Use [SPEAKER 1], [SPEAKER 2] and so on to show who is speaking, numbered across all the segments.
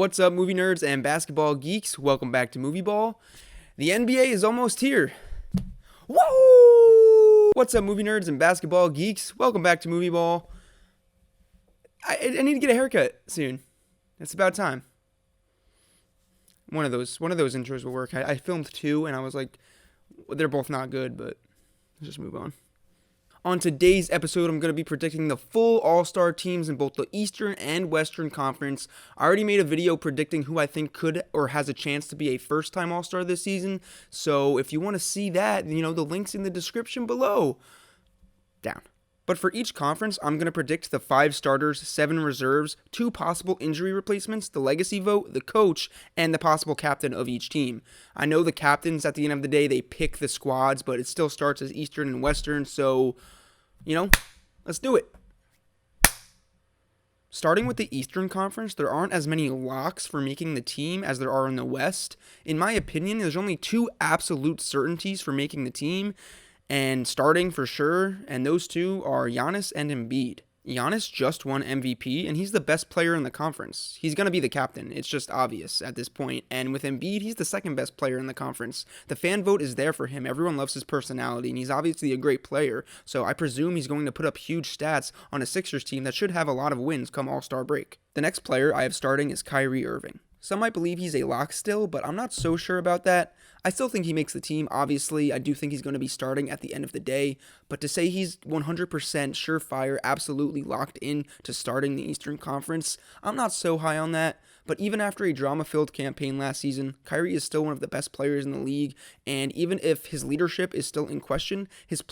[SPEAKER 1] What's up, movie nerds and basketball geeks? Welcome back to Movieball. The NBA is almost here. Whoa! What's up, movie nerds and basketball geeks? Welcome back to Movieball. I need to get a haircut soon. It's about time. One of those intros will work. I filmed two, and I was like, they're both not good, but let's just move on. On today's episode, I'm going to be predicting the full All-Star teams in both the Eastern and Western Conference. I already made a video predicting who I think could or has a chance to be a first-time All-Star this season. So if you want to see that, the link's in the description below. Down. But for each conference, I'm going to predict the 5 starters, 7 reserves, 2 possible injury replacements, the legacy vote, the coach, and the possible captain of each team. I know the captains, at the end of the day, they pick the squads, but it still starts as Eastern and Western, so, let's do it. Starting with the Eastern Conference, there aren't as many locks for making the team as there are in the West. In my opinion, there's only 2 absolute certainties for making the team, and starting for sure, and those 2 are Giannis and Embiid. Giannis just won MVP, and he's the best player in the conference. He's going to be the captain. It's just obvious at this point. And with Embiid, he's the second best player in the conference. The fan vote is there for him. Everyone loves his personality, and he's obviously a great player. So I presume he's going to put up huge stats on a Sixers team that should have a lot of wins come All-Star break. The next player I have starting is Kyrie Irving. Some might believe he's a lock still, but I'm not so sure about that. I still think he makes the team. Obviously, I do think he's going to be starting at the end of the day, but to say he's 100% surefire, absolutely locked in to starting the Eastern Conference, I'm not so high on that. But even after a drama-filled campaign last season, Kyrie is still one of the best players in the league, and even if his leadership is still in question, his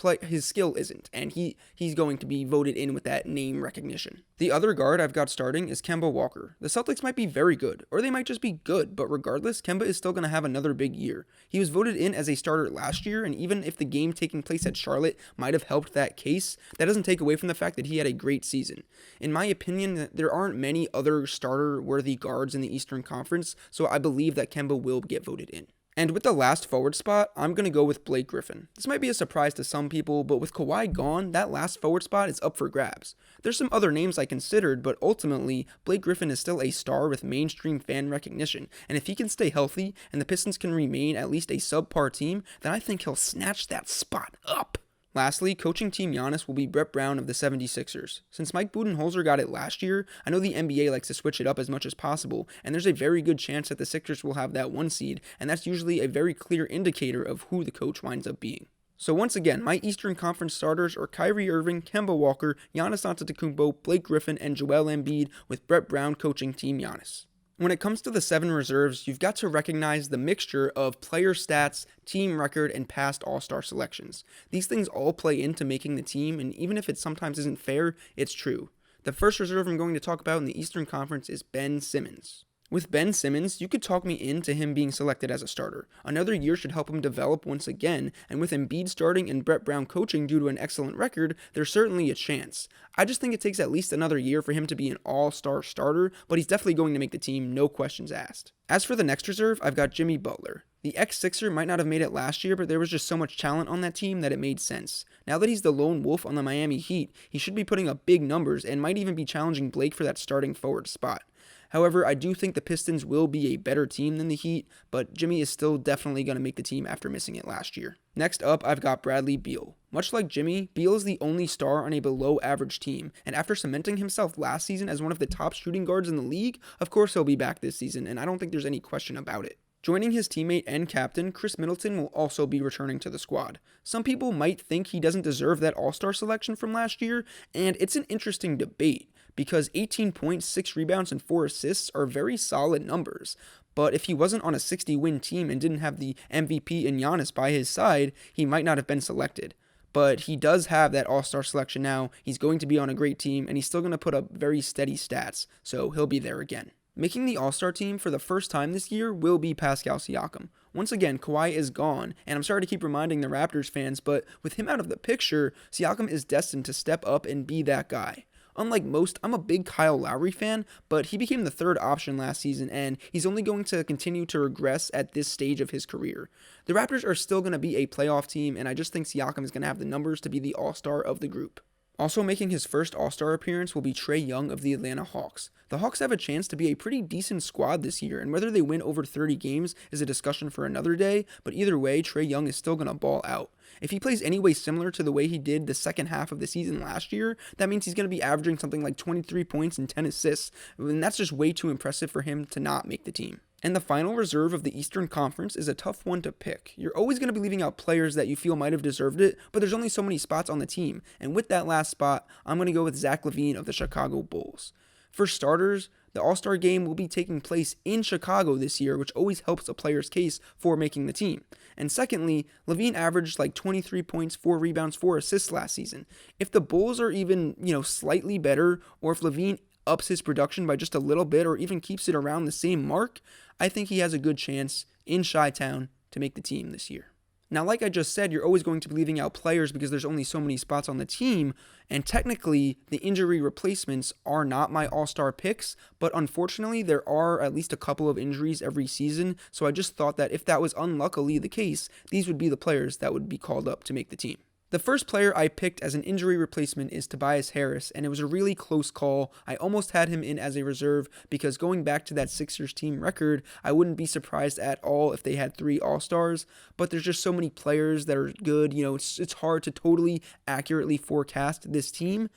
[SPEAKER 1] skill isn't, and he's going to be voted in with that name recognition. The other guard I've got starting is Kemba Walker. The Celtics might be very good, or they might just be good, but regardless, Kemba is still going to have another big year. He was voted in as a starter last year, and even if the game taking place at Charlotte might have helped that case, that doesn't take away from the fact that he had a great season. In my opinion, there aren't many other starter-worthy guards in the Eastern Conference, so I believe that Kemba will get voted in. And with the last forward spot, I'm going to go with Blake Griffin. This might be a surprise to some people, but with Kawhi gone, that last forward spot is up for grabs. There's some other names I considered, but ultimately, Blake Griffin is still a star with mainstream fan recognition, and if he can stay healthy and the Pistons can remain at least a subpar team, then I think he'll snatch that spot up. Lastly, coaching Team Giannis will be Brett Brown of the 76ers. Since Mike Budenholzer got it last year, I know the NBA likes to switch it up as much as possible, and there's a very good chance that the Sixers will have that 1 seed, and that's usually a very clear indicator of who the coach winds up being. So once again, my Eastern Conference starters are Kyrie Irving, Kemba Walker, Giannis Antetokounmpo, Blake Griffin, and Joel Embiid, with Brett Brown coaching Team Giannis. When it comes to the 7 reserves, you've got to recognize the mixture of player stats, team record, and past All-Star selections. These things all play into making the team, and even if it sometimes isn't fair, it's true. The first reserve I'm going to talk about in the Eastern Conference is Ben Simmons. With Ben Simmons, you could talk me into him being selected as a starter. Another year should help him develop once again, and with Embiid starting and Brett Brown coaching due to an excellent record, there's certainly a chance. I just think it takes at least another year for him to be an all-star starter, but he's definitely going to make the team, no questions asked. As for the next reserve, I've got Jimmy Butler. The ex-Sixer might not have made it last year, but there was just so much talent on that team that it made sense. Now that he's the lone wolf on the Miami Heat, he should be putting up big numbers and might even be challenging Blake for that starting forward spot. However, I do think the Pistons will be a better team than the Heat, but Jimmy is still definitely going to make the team after missing it last year. Next up, I've got Bradley Beal. Much like Jimmy, Beal is the only star on a below-average team, and after cementing himself last season as one of the top shooting guards in the league, of course he'll be back this season, and I don't think there's any question about it. Joining his teammate and captain, Chris Middleton, will also be returning to the squad. Some people might think he doesn't deserve that All-Star selection from last year, and it's an interesting debate, because 18 points, 6 rebounds, and 4 assists are very solid numbers. But if he wasn't on a 60-win team and didn't have the MVP in Giannis by his side, he might not have been selected. But he does have that All-Star selection now, he's going to be on a great team, and he's still going to put up very steady stats, so he'll be there again. Making the All-Star team for the first time this year will be Pascal Siakam. Once again, Kawhi is gone, and I'm sorry to keep reminding the Raptors fans, but with him out of the picture, Siakam is destined to step up and be that guy. Unlike most, I'm a big Kyle Lowry fan, but he became the 3rd option last season, and he's only going to continue to regress at this stage of his career. The Raptors are still going to be a playoff team, and I just think Siakam is going to have the numbers to be the all-star of the group. Also making his first All-Star appearance will be Trae Young of the Atlanta Hawks. The Hawks have a chance to be a pretty decent squad this year, and whether they win over 30 games is a discussion for another day, but either way, Trae Young is still going to ball out. If he plays any way similar to the way he did the second half of the season last year, that means he's going to be averaging something like 23 points and 10 assists, and that's just way too impressive for him to not make the team. And the final reserve of the Eastern Conference is a tough one to pick. You're always going to be leaving out players that you feel might have deserved it, but there's only so many spots on the team. And with that last spot, I'm going to go with Zach LaVine of the Chicago Bulls. For starters, the All-Star game will be taking place in Chicago this year, which always helps a player's case for making the team. And secondly, LaVine averaged like 23 points, 4 rebounds, 4 assists last season. If the Bulls are even, slightly better, or if LaVine ups his production by just a little bit or even keeps it around the same mark, I think he has a good chance in Chi-Town to make the team this year. Now, like I just said, you're always going to be leaving out players because there's only so many spots on the team, and technically, the injury replacements are not my all-star picks, but unfortunately, there are at least a couple of injuries every season, so I just thought that if that was unluckily the case, these would be the players that would be called up to make the team. The first player I picked as an injury replacement is Tobias Harris, and it was a really close call. I almost had him in as a reserve because going back to that Sixers team record, I wouldn't be surprised at all if they had 3 All-Stars, but there's just so many players that are good. It's hard to totally accurately forecast this team.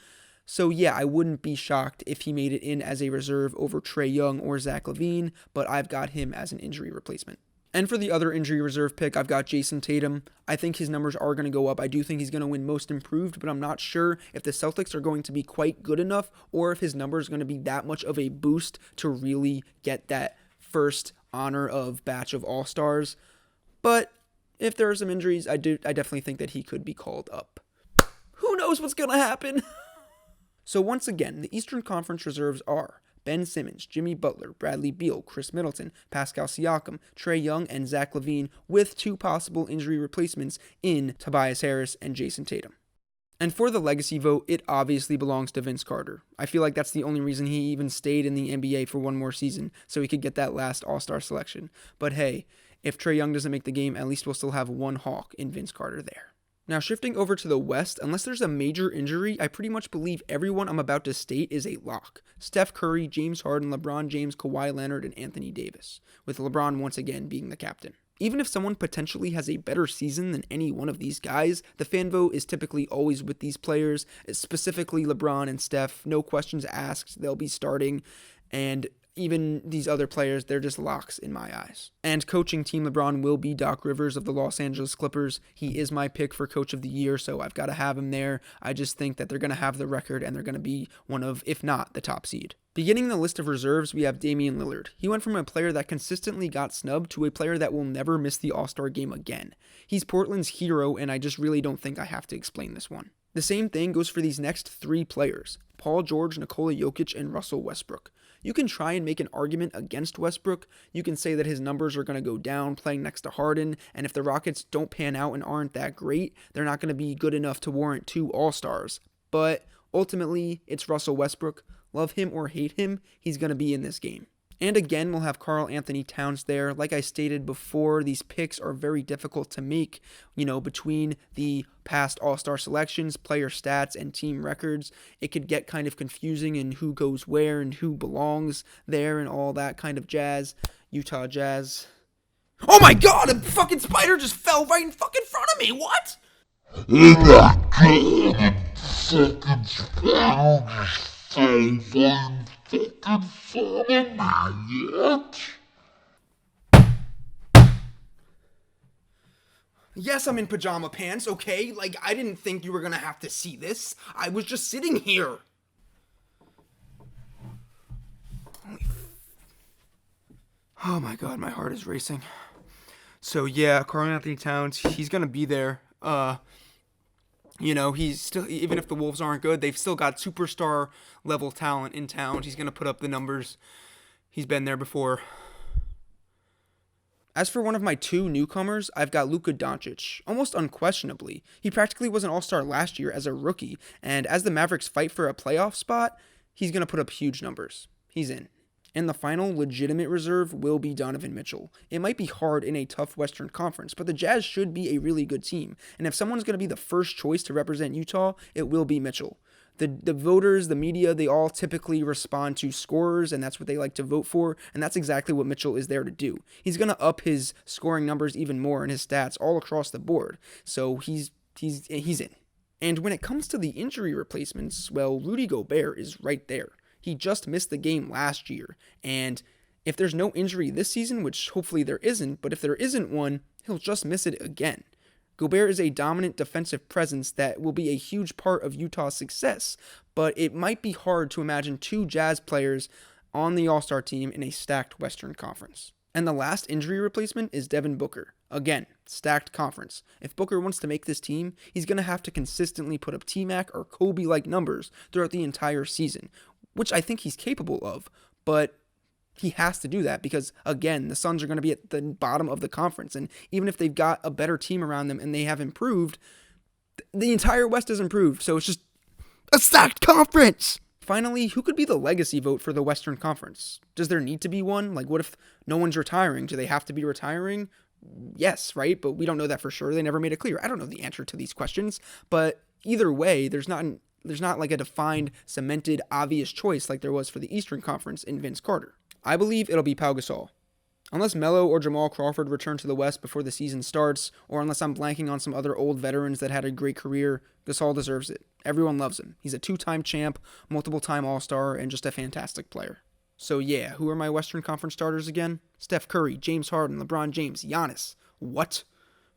[SPEAKER 1] So yeah, I wouldn't be shocked if he made it in as a reserve over Trae Young or Zach LaVine, but I've got him as an injury replacement. And for the other injury reserve pick, I've got Jason Tatum. I think his numbers are going to go up. I do think he's going to win Most Improved, but I'm not sure if the Celtics are going to be quite good enough or if his number is going to be that much of a boost to really get that first honor of batch of All-Stars. But if there are some injuries, I definitely think that he could be called up. Who knows what's going to happen? So once again, the Eastern Conference reserves are Ben Simmons, Jimmy Butler, Bradley Beal, Chris Middleton, Pascal Siakam, Trae Young, and Zach LaVine, with 2 possible injury replacements in Tobias Harris and Jason Tatum. And for the legacy vote, it obviously belongs to Vince Carter. I feel like that's the only reason he even stayed in the NBA for one more season, so he could get that last All-Star selection. But hey, if Trae Young doesn't make the game, at least we'll still have one Hawk in Vince Carter there. Now, shifting over to the West, unless there's a major injury, I pretty much believe everyone I'm about to state is a lock. Steph Curry, James Harden, LeBron James, Kawhi Leonard, and Anthony Davis, with LeBron once again being the captain. Even if someone potentially has a better season than any one of these guys, the fan vote is typically always with these players, specifically LeBron and Steph. No questions asked, they'll be starting, and even these other players, they're just locks in my eyes. And coaching Team LeBron will be Doc Rivers of the Los Angeles Clippers. He is my pick for Coach of the Year, so I've got to have him there. I just think that they're going to have the record and they're going to be one of, if not, the top seed. Beginning the list of reserves, we have Damian Lillard. He went from a player that consistently got snubbed to a player that will never miss the All-Star game again. He's Portland's hero, and I just really don't think I have to explain this one. The same thing goes for these next 3 players: Paul George, Nikola Jokic, and Russell Westbrook. You can try and make an argument against Westbrook. You can say that his numbers are going to go down playing next to Harden, and if the Rockets don't pan out and aren't that great, they're not going to be good enough to warrant 2 All-Stars. But ultimately, it's Russell Westbrook. Love him or hate him, he's going to be in this game. And again, we'll have Karl Anthony Towns there. Like I stated before, these picks are very difficult to make, between the past All-Star selections, player stats, and team records. It could get kind of confusing in who goes where and who belongs there and all that kind of jazz. Utah Jazz. Oh my god, a fucking spider just fell right in fucking front of me, what? Oh my god, fucking spider just fell right fucking front of me yet? Yes, I'm in pajama pants, okay? I didn't think you were gonna have to see this. I was just sitting here. Oh my god, my heart is racing. So yeah, Karl Anthony Towns, he's gonna be there. He's still, even if the Wolves aren't good, they've still got superstar level talent in town. He's gonna put up the numbers. He's been there before. As for one of my 2 newcomers, I've got Luka Doncic. Almost unquestionably. He practically was an All-Star last year as a rookie, and as the Mavericks fight for a playoff spot, he's going to put up huge numbers. He's in. And the final legitimate reserve will be Donovan Mitchell. It might be hard in a tough Western Conference, but the Jazz should be a really good team. And if someone's going to be the first choice to represent Utah, it will be Mitchell. The voters, the media, they all typically respond to scorers, and that's what they like to vote for, and that's exactly what Mitchell is there to do. He's going to up his scoring numbers even more and his stats all across the board, so he's in. And when it comes to the injury replacements, well, Rudy Gobert is right there. He just missed the game last year, and if there's no injury this season, which hopefully there isn't, but if there isn't one, he'll just miss it again. Gobert is a dominant defensive presence that will be a huge part of Utah's success, but it might be hard to imagine 2 Jazz players on the All-Star team in a stacked Western Conference. And the last injury replacement is Devin Booker. Again, stacked conference. If Booker wants to make this team, he's going to have to consistently put up T-Mac or Kobe-like numbers throughout the entire season, which I think he's capable of, but he has to do that because, again, the Suns are going to be at the bottom of the conference. And even if they've got a better team around them and they have improved, the entire West has improved. So it's just a stacked conference. Finally, who could be the legacy vote for the Western Conference? Does there need to be one? Like, what if no one's retiring? Do they have to be retiring? Yes, right? But we don't know that for sure. They never made it clear. I don't know the answer to these questions. But either way, there's not like a defined, cemented, obvious choice like there was for the Eastern Conference in Vince Carter. I believe it'll be Pau Gasol. Unless Melo or Jamal Crawford return to the West before the season starts, or unless I'm blanking on some other old veterans that had a great career, Gasol deserves it. Everyone loves him. He's a 2-time champ, multiple-time All-Star, and just a fantastic player. So yeah, who are my Western Conference starters again? Steph Curry, James Harden, LeBron James, Giannis. What?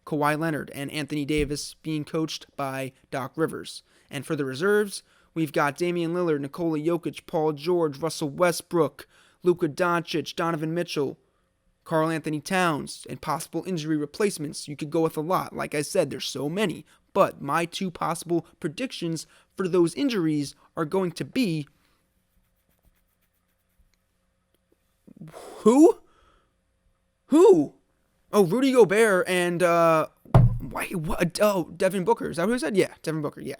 [SPEAKER 1] Kawhi Leonard and Anthony Davis being coached by Doc Rivers. And for the reserves, we've got Damian Lillard, Nikola Jokic, Paul George, Russell Westbrook, Luka Doncic, Donovan Mitchell, Karl Anthony Towns, and possible injury replacements. You could go with a lot. Like I said, there's so many. But my 2 possible predictions for those injuries are going to be... Who? Oh, Rudy Gobert and, Devin Booker. Is that who I said? Yeah, Devin Booker, yeah.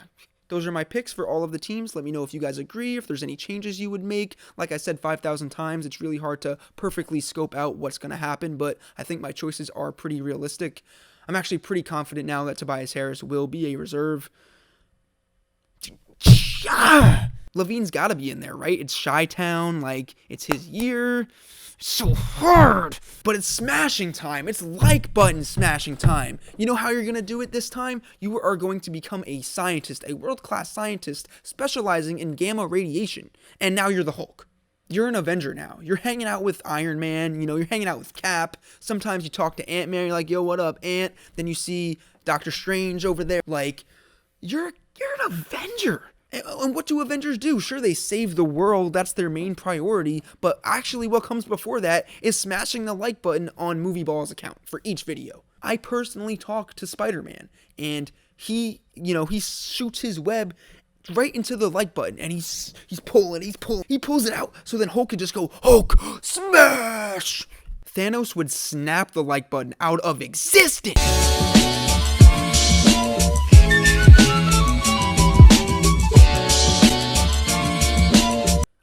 [SPEAKER 1] Those are my picks for all of the teams. Let me know if you guys agree, if there's any changes you would make. Like I said 5,000 times, it's really hard to perfectly scope out what's going to happen, but I think my choices are pretty realistic. I'm actually pretty confident now that Tobias Harris will be a reserve. Levine's got to be in there, right? It's Chi-Town, like, it's his year. So hard, but it's smashing time. It's like button smashing time. You know how you're going to do it this time? You are going to become a scientist, a world-class scientist specializing in gamma radiation. And now you're the Hulk. You're an Avenger now. You're hanging out with Iron Man, you're hanging out with Cap. Sometimes you talk to Ant-Man, you're like, yo, what up, Ant? Then you see Doctor Strange over there. Like, you're an Avenger. And what do Avengers do? Sure, they save the world. That's their main priority. But actually what comes before that is smashing the like button on Movieball's account for each video. I personally talk to Spider-Man, and he shoots his web right into the like button, and he's pulling. He pulls it out, so then Hulk could just go, Hulk, smash! Thanos would snap the like button out of existence.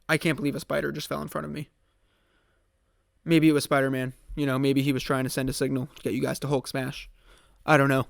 [SPEAKER 1] I can't believe a spider just fell in front of me. Maybe it was Spider-Man. Maybe he was trying to send a signal to get you guys to Hulk smash. I don't know.